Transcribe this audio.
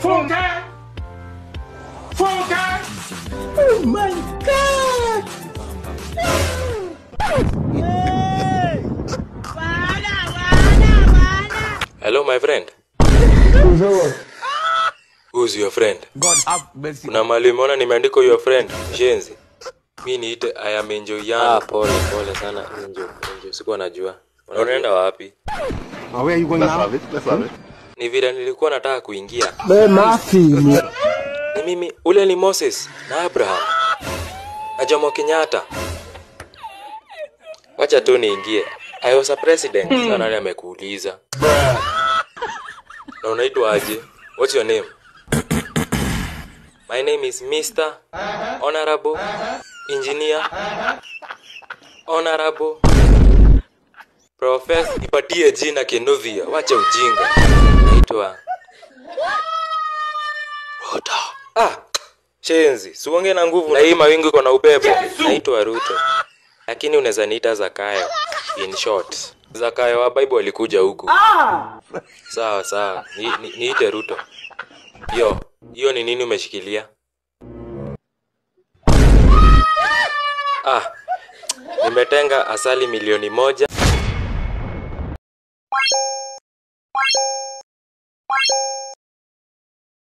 Funka! Funka! Oh my God! Hello, my friend. Who's your friend? God have mercy. Kuna mahali umeona nimeandika your friend? Shenzi. Mimi niite I am Enjoy Young. Pole sana Enjoy. Sikuwa najua. Unaenda wapi? Where are you going now? Let's have it. Ni vile nilikuwa nataka kuingia. Ni Mimi ule ni Moses na Abraham. Na Jomo Kenyatta. Wacha tu niingie. I was a president. Sana nani amekuuliza? Na unaitwa aje? What's your name? My name is Mr. Honorable Engineer Honorable Professor. Ipatie jina Kenovia. Wacha ujinga. Naitwa Ruto. Shenzi, siongee na nguvu na hii mawingu iko na upepo. Naitwa Ruto. Lakini unaweza niita Zakayo. In short, Zakayo wa Bible alikuja huku. Sawa. Niite Ruto. Hiyo ni nini umeshikilia? Nimetenga asali milioni 1.